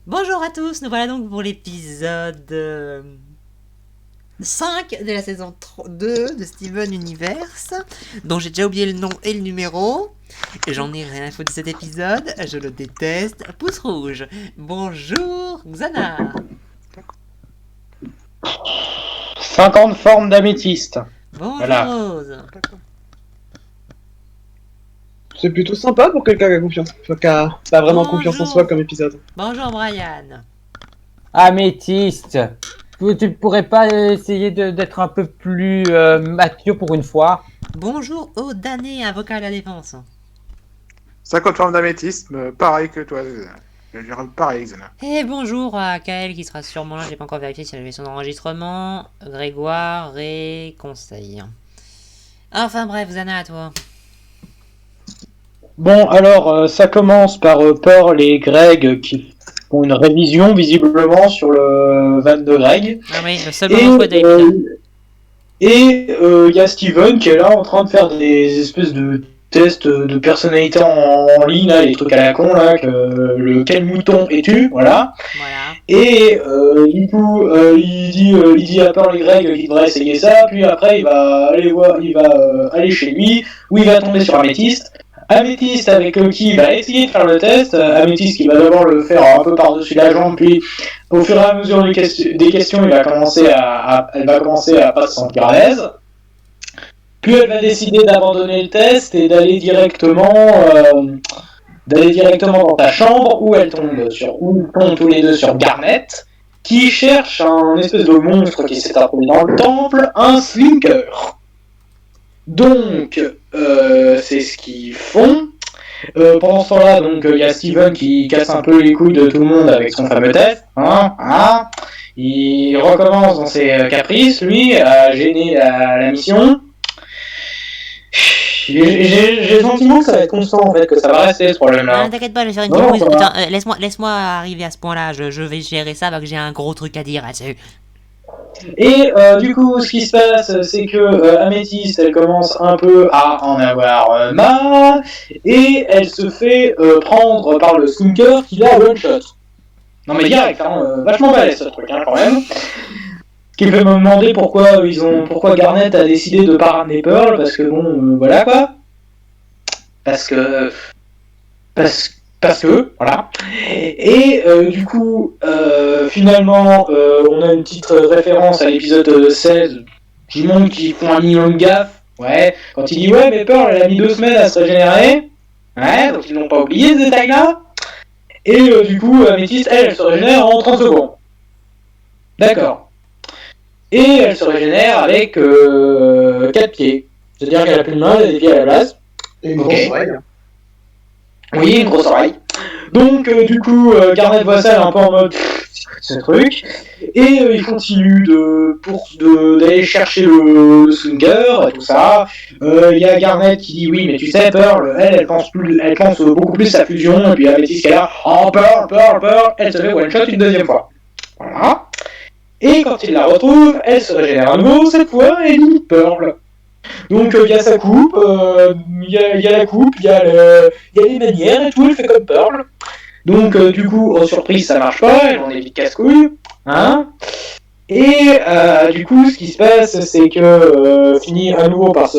Bonjour à tous, nous voilà donc pour l'épisode 5 de la saison 2 de Steven Universe, dont j'ai déjà oublié le nom et le numéro. J'en ai rien à foutre de cet épisode, je le déteste. Pouce rouge. Bonjour, Xana. 50 formes d'améthyste. Bonjour, Voilà. Rose. C'est plutôt sympa pour quelqu'un qui a confiance, enfin, qui a pas vraiment confiance en soi Bonjour. comme épisode. Bonjour, Brian. Améthyste. Tu pourrais pas essayer d'être un peu plus mature pour une fois? Bonjour, Odané, avocat à la défense. 50 formes d'améthyste, pareil que toi. Je dirais pareil, Xena. Et bonjour à Kael qui sera sûrement là, j'ai pas encore vérifié si elle avait son enregistrement. Grégoire et Conseil. Enfin bref, Xana, à toi. Bon, alors, ça commence par Pearl et Greg qui font une révision, visiblement, sur le van de Greg. Ah oui, le seul moment où Et il y a Steven qui est là en train de faire des espèces de tests de personnalité en ligne, là, les trucs à la con, là, quel mouton es-tu, voilà. Voilà. Et du coup, il dit à Pearl et Greg qu'il devrait essayer ça, puis après il va aller chez lui, où il va tomber sur Améthyste. Améthyste avec qui il va essayer de faire le test. Améthyste qui va d'abord le faire un peu par-dessus la jambe, puis au fur et à mesure des questions, elle va commencer à pas se sentir à l'aise. Puis elle va décider d'abandonner le test et d'aller directement dans ta chambre où tombent tous les deux sur Garnet, qui cherche un espèce de monstre qui s'est introduit dans le temple, un slinker. Donc, c'est ce qu'ils font. Pendant ce temps-là, donc il y a Steven qui casse un peu les couilles de tout le monde avec son fameux test. Il recommence dans ses caprices, lui, à gêner la mission. J'ai le sentiment que ça va être constant, en fait, que ça va rester ce problème-là. Non, t'inquiète pas, je vais faire une Non, petite pause. ça va. Attends, laisse-moi arriver à ce point-là. Je vais gérer ça parce que j'ai un gros truc à dire là-dessus. Et du coup, ce qui se passe, c'est que Améthyste, elle commence un peu à en avoir marre, et elle se fait prendre par le skunker qui l'a one-shot. Non mais direct, vachement balèze ce truc, quand même. Ce qui me fait me demander pourquoi Garnet a décidé de pas ramener Pearl, parce que bon, voilà quoi. Parce que, voilà. Et du coup, finalement, on a une petite référence à l'épisode 16, qui montre qu'ils font un minimum gaffe. Ouais, quand il dit ouais, mais Pearl, elle a mis 2 semaines à se régénérer. Ouais, donc ils n'ont pas oublié ce détail-là. Et du coup, Améthyste, elle se régénère en 30 secondes. D'accord. Et elle se régénère avec 4 pieds. C'est-à-dire qu'elle a plus de main, elle a des pieds à la place. Et une Ok. grosse oreille. Oui, une grosse oreille. Donc, du coup, Garnet voit ça un peu en mode ce truc. Et il continue d'aller chercher le swinger et tout ça. Il y a Garnet qui dit oui, mais tu sais, Pearl, elle pense beaucoup plus à fusion. Et puis Améthyste qui est là, oh Pearl, elle se fait one shot une deuxième fois. Voilà. Et quand il la retrouve, elle se régénère à nouveau, cette fois, elle dit Pearl. Donc il y a sa coupe, il y a la coupe, il y a les manières et tout, elle fait comme Pearl. Donc du coup, en surprise, ça marche pas, elle en est vite casse-couille. Hein. Et du coup, ce qui se passe, c'est que finit à nouveau par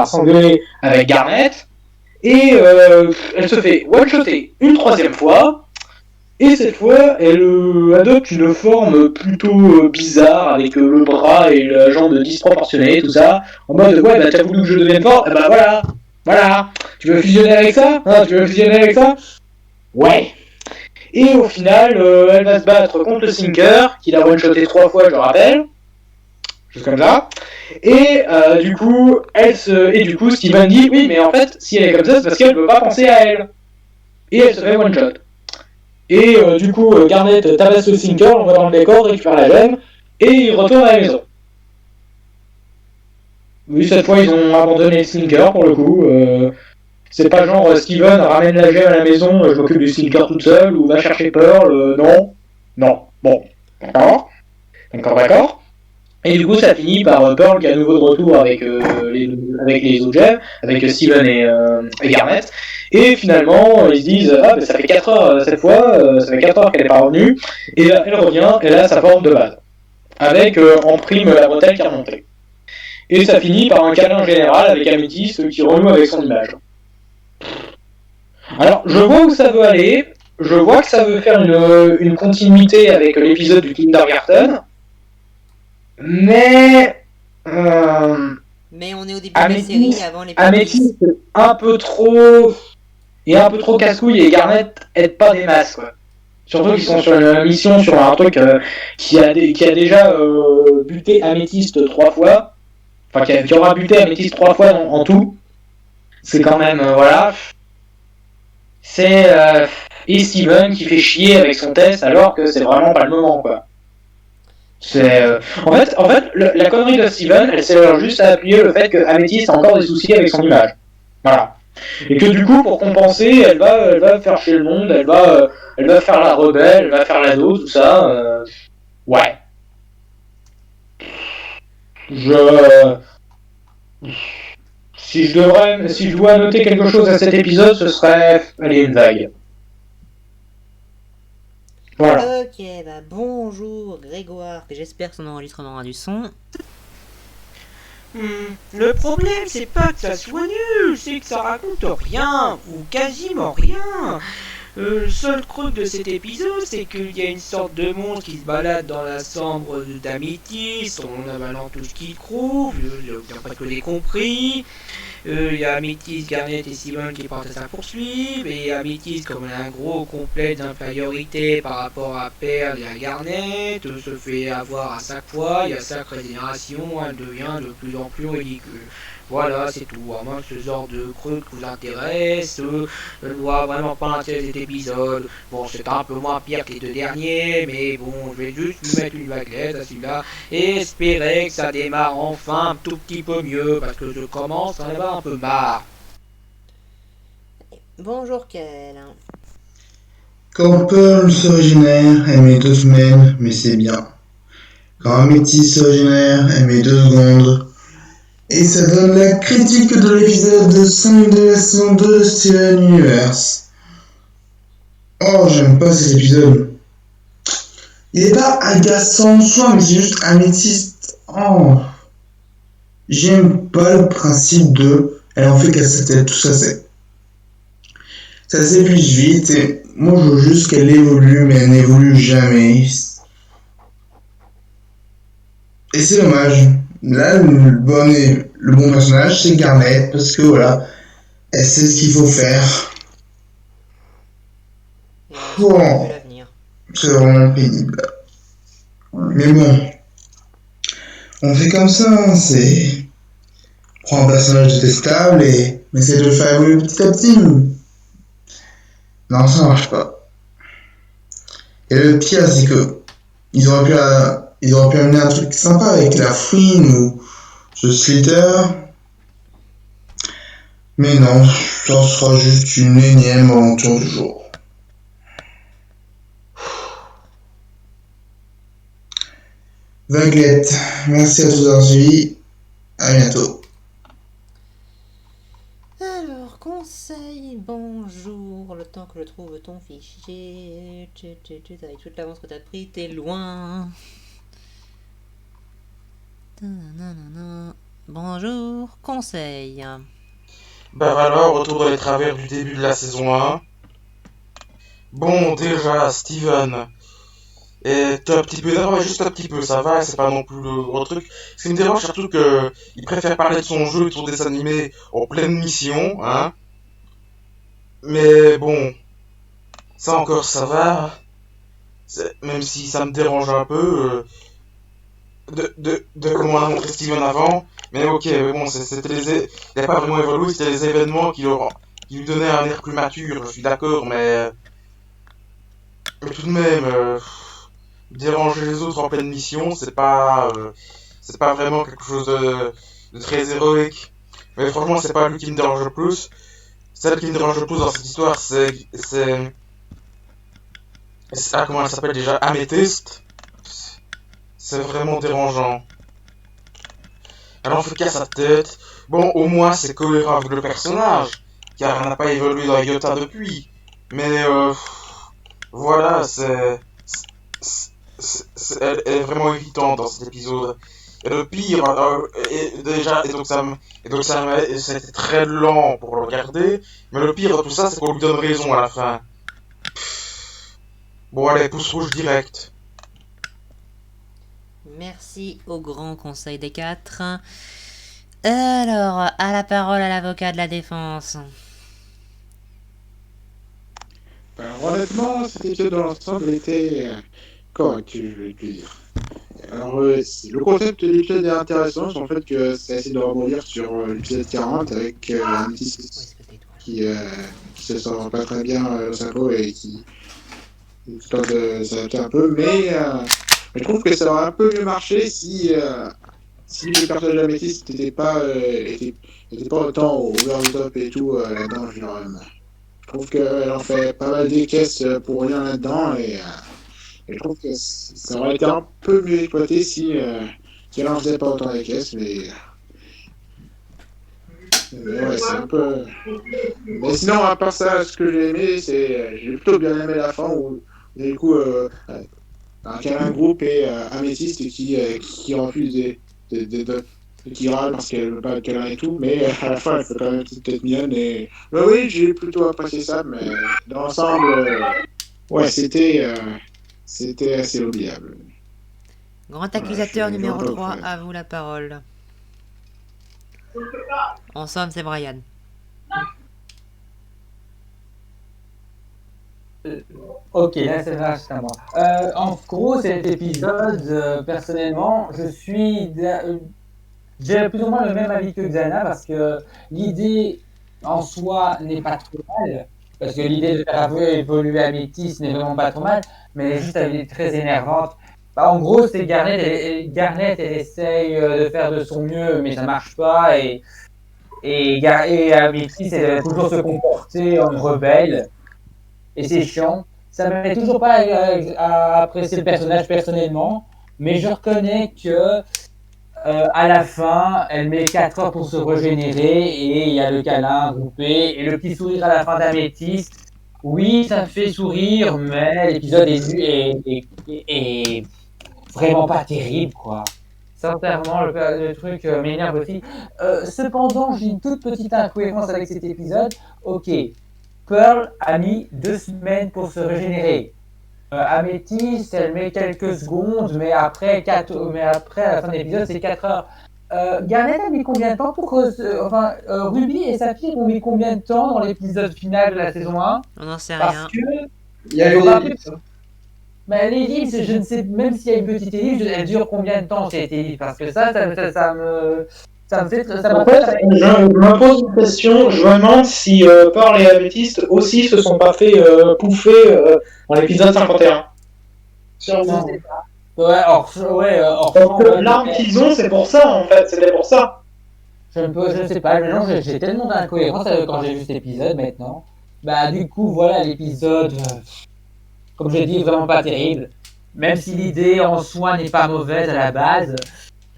s'engueuler avec Garnet. Et elle se fait one-shotter une troisième fois. Et cette fois, elle adopte une forme plutôt bizarre, avec le bras et la jambe disproportionnée, tout ça, en mode ouais, bah t'as voulu que je devienne fort, et bah voilà, tu veux fusionner avec ça, Ouais. Et au final, elle va se battre contre le Sinker, qui l'a one-shoté 3 fois, je le rappelle, juste comme ça. Et du coup, Steven dit oui, mais en fait, si elle est comme ça, c'est parce qu'elle veut pas penser à elle. Et elle se fait one-shot. Et du coup, Garnet tabasse le Sinker, on va dans le décor, récupère la gemme, et il retourne à la maison. Oui, cette fois, ils ont abandonné le Sinker, pour le coup. C'est pas genre Steven ramène la gemme à la maison, je m'occupe du Sinker toute seule, ou va chercher Pearl, non. Bon, d'accord. Et du coup, ça finit par Pearl qui est à nouveau de retour avec, avec les autres Jeff, avec Steven et Garnet. Et finalement, ils se disent ah, bah, ça fait 4 heures cette fois, ça fait 4 heures qu'elle n'est pas revenue. Et là, elle revient, elle a sa forme de base. Avec en prime la bretelle qui est remontée. Et ça finit par un câlin général avec Améthyste qui renoue avec son image. Alors, je vois où ça veut aller. Je vois que ça veut faire une continuité avec l'épisode du Kindergarten. Mais Mais on est au début de la série avant les Améthyste est un peu trop casse-couille et Garnet aide pas des masses quoi. Surtout qu'ils sont sur une mission sur un truc qui a déjà buté Améthyste 3 fois. Enfin qui aura buté Améthyste 3 fois en tout. C'est quand même voilà. C'est et Steven qui fait chier avec son test alors que c'est vraiment pas le moment quoi. C'est en fait la connerie de Steven elle sert juste à appuyer le fait que Améthyste a encore des soucis avec son image. Voilà. Et que du coup pour compenser elle va faire chier le monde, elle va faire la rebelle, elle va faire l'ado, tout ça. Ouais. Si je dois noter quelque chose à cet épisode, ce serait allez une vague. Voilà. Ok, bah bonjour Grégoire, que j'espère que son enregistrement a du son. Le problème, c'est pas que ça soit nul, c'est que ça raconte rien, ou quasiment rien. Le seul truc de cet épisode, c'est qu'il y a une sorte de monstre qui se balade dans la chambre d'Améthyste en avalant tout ce qu'il trouve, d'après ce que j'ai compris. Il y a Améthyste, Garnet et Steven qui partent à sa poursuite, et Améthyste, comme elle a un gros complexe d'infériorité par rapport à Pearl et à Garnet, se fait avoir à chaque fois, il y a chaque régénération, elle devient de plus en plus ridicule. Voilà, c'est tout. À moins que ce genre de creux vous intéresse, je ne vois vraiment pas l'intérêt de cet épisode. Bon, c'est un peu moins pire que les deux derniers, mais bon, je vais juste lui mettre une vaguelette à celui-là et espérer que ça démarre enfin un tout petit peu mieux, parce que je commence à en avoir un peu marre. Bonjour Kel. Quand Pearl se régénère, elle met 2 semaines, mais c'est bien. Quand Améthyste se régénère, elle met 2 secondes. Et ça donne la critique de l'épisode 5 de la saison 2 de Steven Universe. Oh, j'aime pas cet épisode. Il est pas agaçant en soi, mais c'est juste Améthyste. Oh. J'aime pas le principe de elle en fait qu'à sa tête, tout ça c'est. Ça s'épuise vite et moi je veux juste qu'elle évolue, mais elle n'évolue jamais. Et c'est dommage. Là, le bon personnage, c'est Garnet, parce que voilà, elle sait ce qu'il faut faire. Bon, l'avenir. C'est vraiment pénible. Mais bon, on fait comme ça, hein, c'est... On prend un personnage détestable et on essaie de le faire évoluer petit à petit. Non, ça marche pas. Et le pire, c'est que ils auraient pu amener un truc sympa avec la fouine ou ce Slither. Mais non, ça sera juste une énième aventure du jour. Vaguelette, merci à tous d'avoir suivi. À bientôt. Alors, conseil, bonjour, le temps que je trouve ton fichier. Avec toute l'avance que t'as pris, t'es loin. Bonjour, conseil. Bah alors, retour dans les travers du début de la saison 1. Bon, déjà, Steven est un petit peu énervé, juste un petit peu, ça va, c'est pas non plus le gros truc. Ce qui me dérange surtout que il préfère parler de son jeu et de son dessin animé en pleine mission, hein. Mais bon, ça encore ça va. Même si ça me dérange un peu de comment on a montré Steven avant. Mais ok, mais bon, il n'a pas vraiment évolué, c'était les événements qui lui donnaient un air plus mature, je suis d'accord, mais tout de même, déranger les autres en pleine mission, c'est pas vraiment quelque chose de très héroïque. Mais franchement, c'est pas lui qui me dérange le plus. Celle qui me dérange le plus dans cette histoire, comment elle s'appelle déjà, Améthyste. C'est vraiment dérangeant. elle en fait qu'à sa tête. Bon, au moins c'est cohérent avec le personnage, car elle n'a pas évolué dans Iota depuis. Mais voilà, elle est vraiment irritante dans cet épisode. Et le pire, c'était très lent pour le regarder, mais le pire de tout ça, c'est qu'on lui donne raison à la fin. Bon, allez, pouce rouge direct. Merci au grand conseil des quatre. Alors, à la parole à l'avocat de la défense. Alors, honnêtement, cet épisode dans l'ensemble était correct, je vais te dire. Alors, le concept de l'épisode est intéressant, sur le fait que ça essaie de rebondir sur l'épisode 40 avec un petit qui se sent pas très bien dans sa peau et qui tente de s'adapter un peu, mais je trouve que ça aurait un peu mieux marché si le personnage de la métisse n'était pas, était pas autant over the top et tout là-dedans. Genre, je trouve qu'elle en fait pas mal des caisses pour rien là-dedans et je trouve que ça aurait été un peu mieux exploité si elle en faisait pas autant des caisses, mais ouais, c'est un peu. Mais sinon, à part ça, ce que j'ai aimé, c'est j'ai plutôt bien aimé la fin où du coup qu'il y a un groupe et Améthyste qui refuse qui râle parce qu'elle veut pas de câlin et tout, mais à la fin elle fait quand même une petite tête mignonne et bah oui, j'ai plutôt apprécié ça, mais dans l'ensemble ouais, c'était assez oubliable. Grand accusateur je- numéro j'entends 3, le fait. à vous la parole. En somme, c'est Brian. Ok, là c'est à moi. En gros, cet épisode, personnellement, j'ai plus ou moins le même avis que Xana parce que l'idée en soi n'est pas trop mal. Parce que l'idée de faire évoluer Améthyste n'est vraiment pas trop mal, mais elle est juste elle est très énervante. Bah, en gros, c'est Garnet, elle essaye de faire de son mieux, mais ça marche pas. Et Améthyste, elle va toujours se comporter en rebelle. Et c'est chiant. Ça ne me met toujours pas à apprécier le personnage personnellement, mais je reconnais que à la fin, elle met 4 heures pour se régénérer et il y a le câlin groupé et le petit sourire à la fin d'Améthyste. Oui, ça fait sourire, mais l'épisode est vraiment pas terrible, quoi. Sincèrement, le truc m'énerve aussi. Cependant, j'ai une toute petite incohérence avec cet épisode. Ok, Pearl a mis 2 semaines pour se régénérer. Améthyste, elle met quelques secondes, mais après, à la fin de l'épisode, c'est 4 heures. Garnet a mis combien de temps pour Ruby et Saphir ont mis combien de temps dans l'épisode final de la saison 1? On n'en sait Parce rien. que Il y a eu des ellipses. bah, l'ellipse, je ne sais même s'il y a une petite ellipse, elle dure combien de temps cette ellipse? Parce que ça me fait. En fait, je me pose une question, je me demande si Pearl et Améthyste aussi se sont pas fait pouffer dans l'épisode 51. Sûrement. Ouais, hors Parce que l'arme qu'ils ont, c'est pour ça en fait, c'était pour ça. je ne sais pas, maintenant j'ai tellement d'incohérences quand j'ai vu cet épisode maintenant. Bah du coup voilà l'épisode, comme je dis, vraiment pas terrible. Même si l'idée en soi n'est pas mauvaise à la base,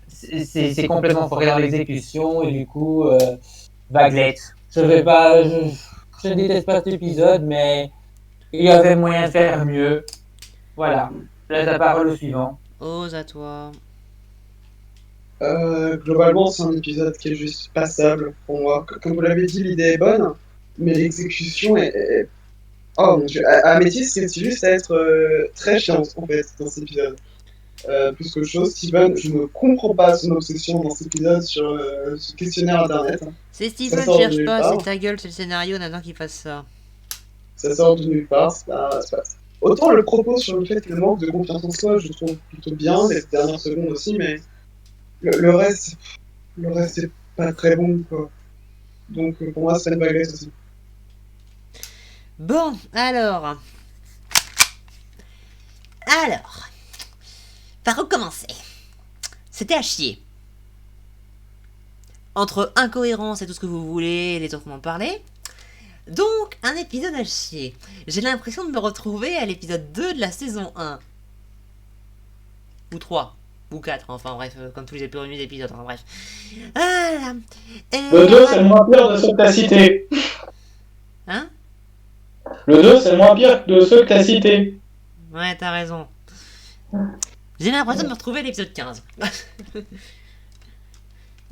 c'est complètement foiré dans l'exécution et du coup, vaguelette. Je déteste pas cet épisode, mais il y avait moyen de faire mieux. Voilà, je laisse la parole au suivant. Ose à toi. Globalement, c'est un épisode qui est juste passable pour moi. Comme vous l'avez dit, l'idée est bonne, mais l'exécution est... Oh mon dieu, Améthyste, c'est juste à être très chiante en fait dans cet épisode. Plus qu'autre chose, Steven, je ne comprends pas son obsession dans cet épisode sur ce questionnaire internet. C'est Ça Steven, sort de cherche nulle pas, part. c'est ta gueule, c'est le scénario, on attend qu'il fasse ça. Ça sort de nulle part, c'est pas... Autant le propos sur le fait que le manque de confiance en soi, je trouve plutôt bien, les dernières secondes aussi, mais le reste c'est pas très bon quoi. Donc pour moi c'est une baguette aussi. Bon, alors, par recommencer. C'était à chier. Entre incohérence et tout ce que vous voulez, les autres m'en parler. Donc, un épisode à chier. J'ai l'impression de me retrouver à l'épisode 2 de la saison 1. Ou 3. Ou 4, enfin bref, comme tous les premiers épisodes, hein, bref. Voilà. Le 2, c'est le moins pire de ceux que t'as cités. Hein? Le 2, c'est le moins pire de ceux que t'as cités. Ouais, t'as raison. J'ai l'impression de me retrouver à l'épisode 15.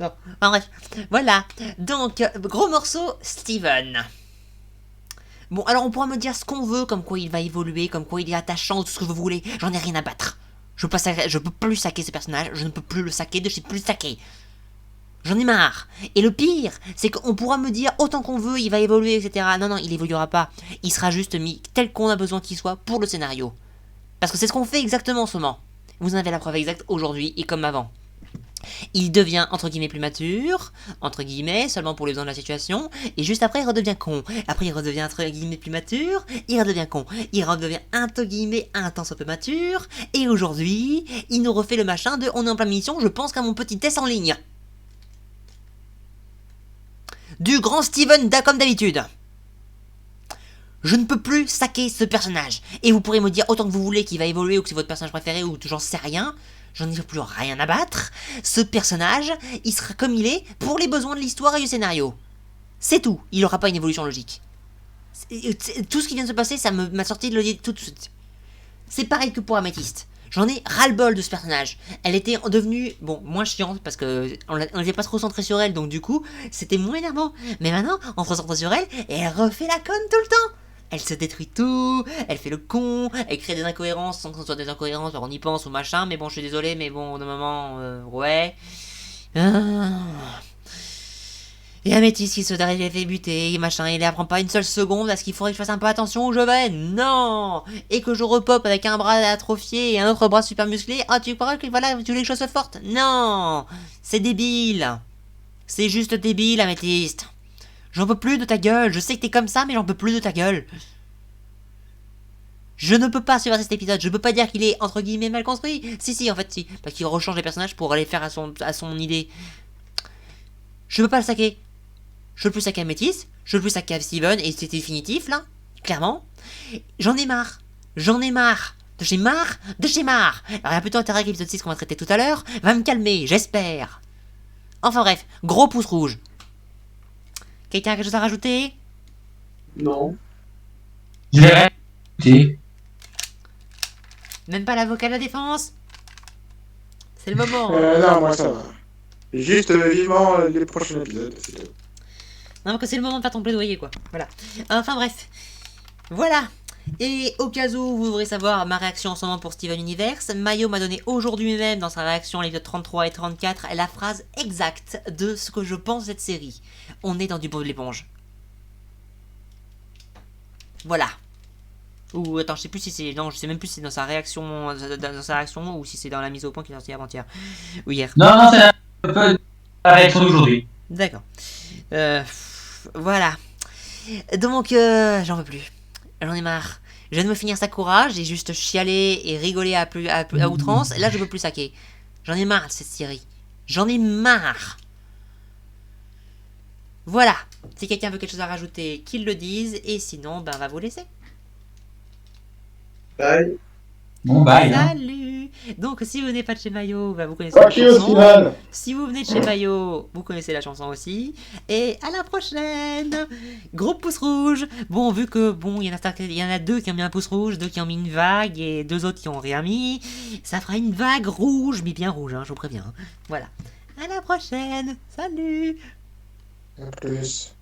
Non, enfin bref. Voilà. Donc, gros morceau, Steven. Bon, alors on pourra me dire ce qu'on veut, comme quoi il va évoluer, comme quoi il est attachant, tout ce que vous voulez. J'en ai rien à battre. Je peux plus saquer ce personnage, je ne peux plus le saquer, je ne sais plus le saquer. J'en ai marre. Et le pire, c'est qu'on pourra me dire autant qu'on veut, il va évoluer, etc. Non, non, il évoluera pas. Il sera juste mis tel qu'on a besoin qu'il soit pour le scénario. Parce que c'est ce qu'on fait exactement en ce moment. Vous en avez la preuve exacte aujourd'hui et comme avant. Il devient entre guillemets plus mature, entre guillemets, seulement pour les besoins de la situation, et juste après il redevient con. Après il redevient entre guillemets plus mature, il redevient con. Il redevient entre guillemets un temps un peu mature, et aujourd'hui, il nous refait le machin de on est en pleine mission, je pense qu'à mon petit test en ligne. Du grand Steven comme d'habitude. Je ne peux plus saquer ce personnage. Et vous pourrez me dire autant que vous voulez qu'il va évoluer ou que c'est votre personnage préféré ou j'en sais rien. J'en ai plus rien à battre. Ce personnage, il sera comme il est pour les besoins de l'histoire et du scénario. C'est tout. Il n'aura pas une évolution logique. Tout ce qui vient de se passer, ça m'a sorti de le dire tout de suite. C'est pareil que pour Améthyste. J'en ai ras-le-bol de ce personnage. Elle était devenue, bon, moins chiante parce que on n'était pas trop centré sur elle, donc du coup, c'était moins énervant. Mais maintenant, on se recentre sur elle et elle refait la conne tout le temps. Elle se détruit tout, elle fait le con, elle crée des incohérences sans que ce soit des incohérences, alors on y pense ou machin, mais bon, je suis désolé, mais bon, de moment, ouais. Et Améthyste qui se fait buter, et machin, il apprend pas une seule seconde à ce qu'il faudrait que je fasse un peu attention où je vais, non. Et que je repop avec un bras atrophié et un autre bras super musclé, ah tu crois que voilà, tu voulais que je sois forte? Non. C'est débile. C'est juste débile, Améthyste. J'en peux plus de ta gueule, je sais que t'es comme ça, mais j'en peux plus de ta gueule. Je ne peux pas suivre cet épisode, je peux pas dire qu'il est entre guillemets mal construit. Si, en fait, si. Parce qu'il rechange les personnages pour aller faire à son idée. Je peux pas le saquer. Je peux plus saquer Améthyste, je peux plus saquer Steven, et c'est définitif là, clairement. J'en ai marre. J'en ai marre. De chez marre. Alors il y a plutôt intérêt que l'épisode 6 qu'on va traiter tout à l'heure va me calmer, j'espère. Enfin bref, gros pouce rouge. Quelqu'un a quelque chose à rajouter? Non. Je l'ai rajouté. Même pas l'avocat de la défense? C'est le moment. Non, moi ça va. Juste vivement les prochains épisodes, c'est tout. Non, que c'est le moment de faire ton plaidoyer, quoi. Voilà. Enfin bref. Voilà. Et au cas où vous voudrez savoir ma réaction en ce moment pour Steven Universe, Mayo m'a donné aujourd'hui même dans sa réaction à l'épisode 33 et 34 la phrase exacte de ce que je pense de cette série. On est dans du Bob l'éponge. Voilà. Ou attends, je sais plus si c'est, non, je sais même plus si c'est dans sa réaction ou si c'est dans la mise au point qui est sortie avant-hier ou hier. Non, c'est un peu la réaction d'aujourd'hui. D'accord. Voilà. Donc j'en veux plus. J'en ai marre. Je viens de me finir Sakura, j'ai juste chialé et rigolé à outrance. Et là, je peux plus saquer. J'en ai marre de cette série. J'en ai marre. Voilà. Si quelqu'un veut quelque chose à rajouter, qu'il le dise. Et sinon, ben, on va vous laisser. Bye. Bon, bye. Hein. Salut. Donc, si vous venez pas de chez Mayo, ben, vous connaissez la Fuck you, chanson. Steven. Si vous venez de chez Mayo, vous connaissez la chanson aussi. Et à la prochaine. Gros pouce rouge. Bon, vu que bon, il y en a deux qui ont mis un pouce rouge, deux qui ont mis une vague et deux autres qui ont rien mis, ça fera une vague rouge, mais bien rouge, hein, je vous préviens. Voilà. À la prochaine. Salut. À plus.